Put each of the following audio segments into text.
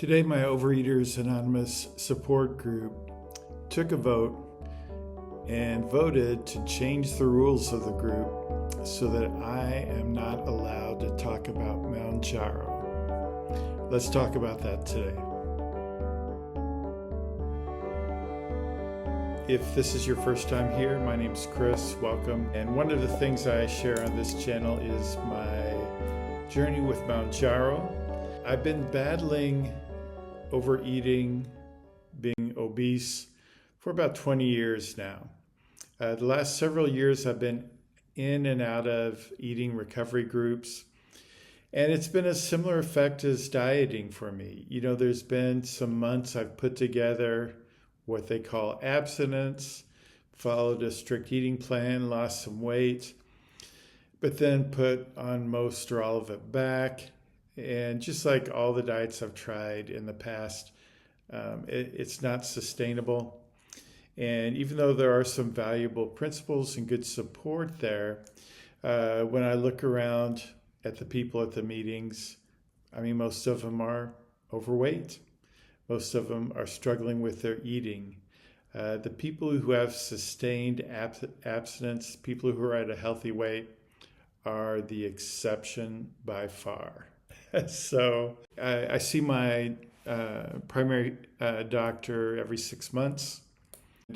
Today, my Overeaters Anonymous support group took a vote and voted to change the rules of the group so that I am not allowed to talk about Mounjaro. Let's talk about that today. If this is your first time here, my name's Chris. Welcome. And one of the things I share on this channel is my journey with Mounjaro. I've been battling overeating, being obese, for about 20 years now. The last several years I've been in and out of eating recovery groups, and it's been a similar effect as dieting for me. You know, there's been some months I've put together what they call abstinence, followed a strict eating plan, lost some weight, but then put on most or all of it back. And just like all the diets I've tried in the past, it's not sustainable. And even though there are some valuable principles and good support there, when I look around at the people at the meetings, I mean, most of them are overweight. Most of them are struggling with their eating. The people who have sustained abstinence, people who are at a healthy weight, are the exception by far. So I see my primary doctor every 6 months.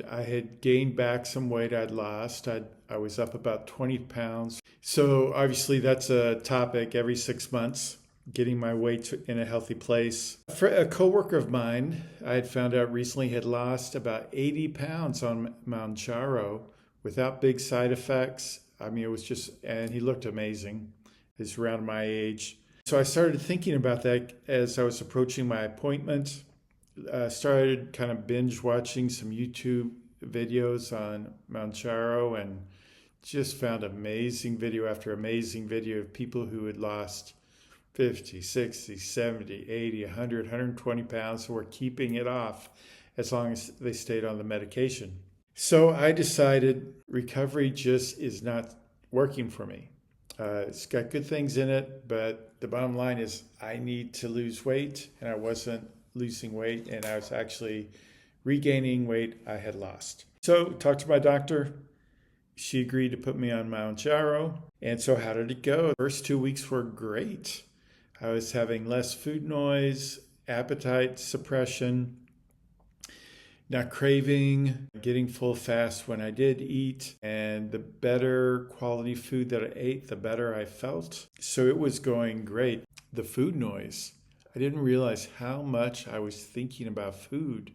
I had gained back some weight I'd lost. I was up about 20 pounds. So obviously that's a topic every 6 months, getting my weight in a healthy place. For a coworker of mine, I had found out recently had lost about 80 pounds on Mounjaro without big side effects. I mean, it was just, and he looked amazing. He's around my age. So I started thinking about that as I was approaching my appointment. Started kind of binge watching some YouTube videos on Mounjaro and just found amazing video after amazing video of people who had lost 50, 60, 70, 80, 100, 120 pounds who were keeping it off as long as they stayed on the medication. So I decided recovery just is not working for me. It's got good things in it, but the bottom line is I need to lose weight, and I wasn't losing weight, and I was actually regaining weight I had lost. So talked to my doctor. She agreed to put me on Mounjaro. And so how did it go? The first 2 weeks were great. I was having less food noise, appetite suppression, not craving, getting full fast when I did eat, and the better quality food that I ate, the better I felt. So it was going great. The food noise, I didn't realize how much I was thinking about food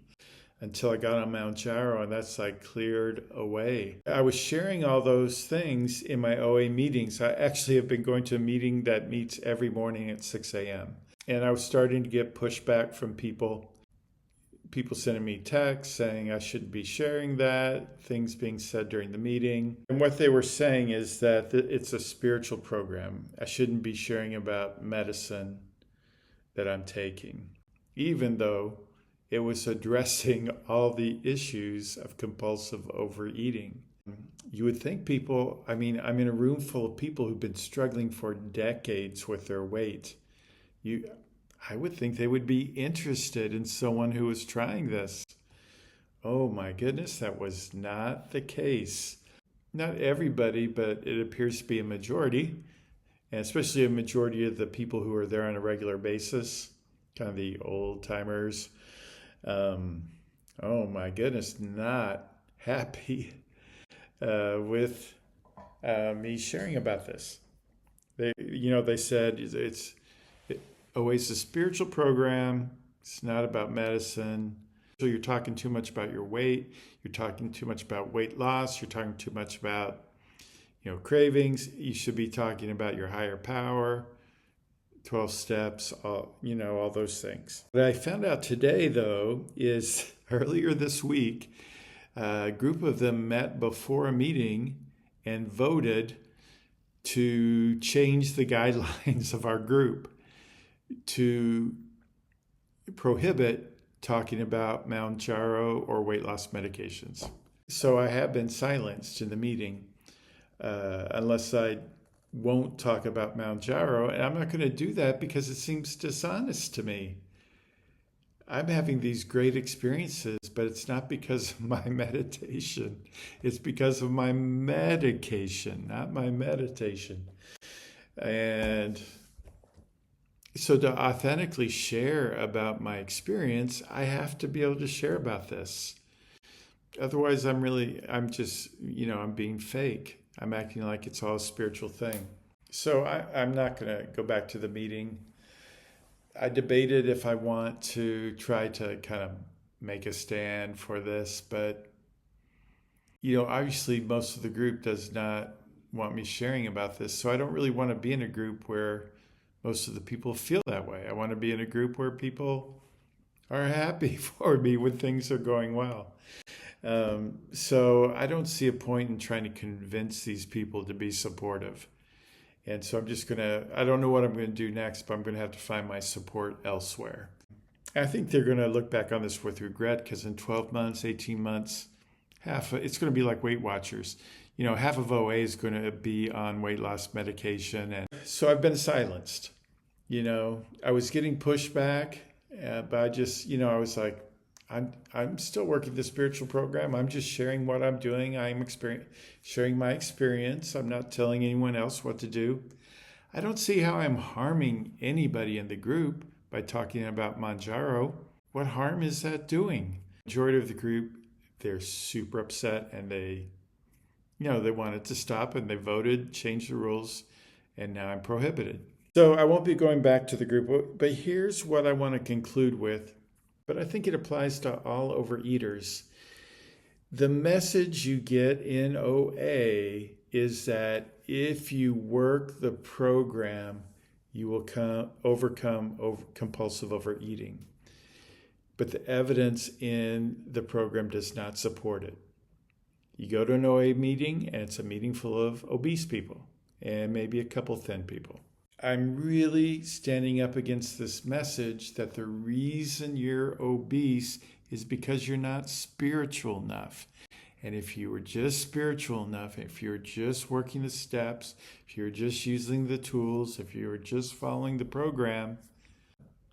until I got on Mounjaro, and that's like cleared away. I was sharing all those things in my OA meetings. I actually have been going to a meeting that meets every morning at 6 a.m. And I was starting to get pushback from people sending me texts saying I shouldn't be sharing that, things being said during the meeting. And what they were saying is that it's a spiritual program. I shouldn't be sharing about medicine that I'm taking, even though it was addressing all the issues of compulsive overeating. You would think people, I mean, I'm in a room full of people who've been struggling for decades with their weight. I would think they would be interested in someone who was trying this. Oh my goodness, that was not the case. Not everybody, but it appears to be a majority, and especially a majority of the people who are there on a regular basis, kind of the old timers. Oh my goodness, not happy with me sharing about this. They said OA's a spiritual program. It's not about medicine. So you're talking too much about your weight. You're talking too much about weight loss. You're talking too much about, cravings. You should be talking about your higher power, 12 steps, all those things. What I found out today, though, is earlier this week, a group of them met before a meeting and voted to change the guidelines of our group to prohibit talking about Mounjaro or weight loss medications. So I have been silenced in the meeting unless I won't talk about Mounjaro, and I'm not going to do that because it seems dishonest to me. I'm having these great experiences, but it's not because of my meditation. It's because of my medication, not my meditation. And so to authentically share about my experience, I have to be able to share about this. Otherwise, I'm being fake. I'm acting like it's all a spiritual thing. So I'm not going to go back to the meeting. I debated if I want to try to kind of make a stand for this, but, obviously most of the group does not want me sharing about this. So I don't really want to be in a group where most of the people feel that way. I want to be in a group where people are happy for me when things are going well. So I don't see a point in trying to convince these people to be supportive. And so I don't know what I'm going to do next, but I'm going to have to find my support elsewhere. I think they're going to look back on this with regret because in 12 months, 18 months, it's going to be like Weight Watchers. Half of OA is going to be on weight loss medication. And so I've been silenced. I was getting pushback, but I was like, I'm still working the spiritual program. I'm just sharing what I'm doing. I'm sharing my experience. I'm not telling anyone else what to do. I don't see how I'm harming anybody in the group by talking about Mounjaro. What harm is that doing? The majority of the group, they're super upset and they wanted to stop and they voted, changed the rules, and now I'm prohibited. So I won't be going back to the group, but here's what I want to conclude with. But I think it applies to all overeaters. The message you get in OA is that if you work the program, you will overcome compulsive overeating. But the evidence in the program does not support it. You go to an OA meeting, and it's a meeting full of obese people and maybe a couple thin people. I'm really standing up against this message that the reason you're obese is because you're not spiritual enough. And if you were just spiritual enough, if you're just working the steps, if you're just using the tools, if you were just following the program,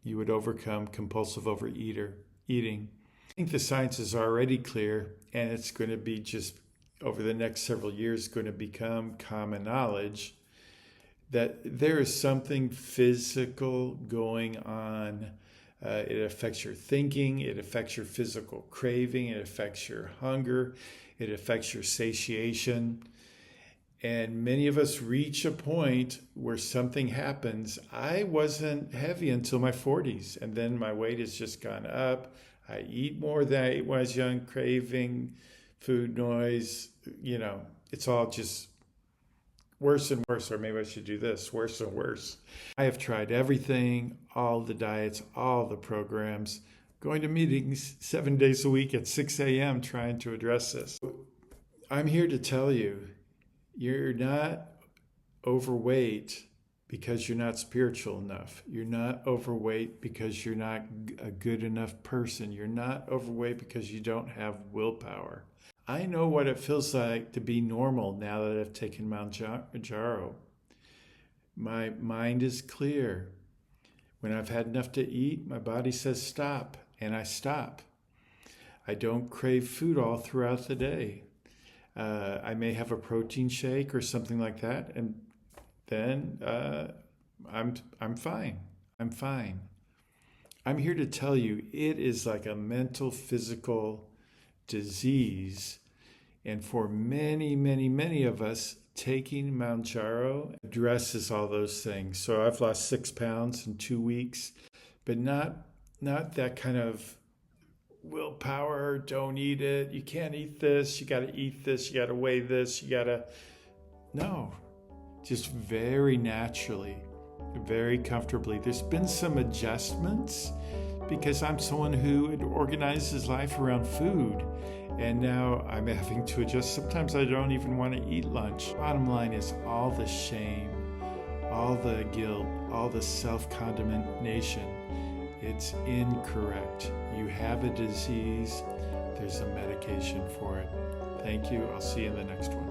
you would overcome compulsive overeating. I think the science is already clear, and it's going to be just over the next several years going to become common knowledge that there is something physical going on. It affects your thinking, it affects your physical craving, it affects your hunger, it affects your satiation. And many of us reach a point where something happens. I wasn't heavy until my 40s, and then my weight has just gone up. I eat more than I ate when I was young, craving, food noise, it's all just worse and worse, or maybe I should do this, worse and worse. I have tried everything, all the diets, all the programs, going to meetings 7 days a week at 6 a.m. trying to address this. I'm here to tell you, you're not overweight because you're not spiritual enough. You're not overweight because you're not a good enough person. You're not overweight because you don't have willpower. I know what it feels like to be normal now that I've taken Mounjaro. My mind is clear. When I've had enough to eat, my body says stop, and I stop. I don't crave food all throughout the day. I may have a protein shake or something like that, and then I'm fine. I'm fine. I'm here to tell you it is like a mental, physical disease. And for many, many, many of us, taking Mounjaro addresses all those things. So I've lost 6 pounds in 2 weeks, but not that kind of willpower, don't eat it, you can't eat this, you got to eat this, you got to weigh this, no, just very naturally, very comfortably. There's been some adjustments because I'm someone who organizes life around food. And now I'm having to adjust. Sometimes I don't even want to eat lunch. Bottom line is all the shame, all the guilt, all the self-condemnation. It's incorrect. You have a disease. There's a medication for it. Thank you. I'll see you in the next one.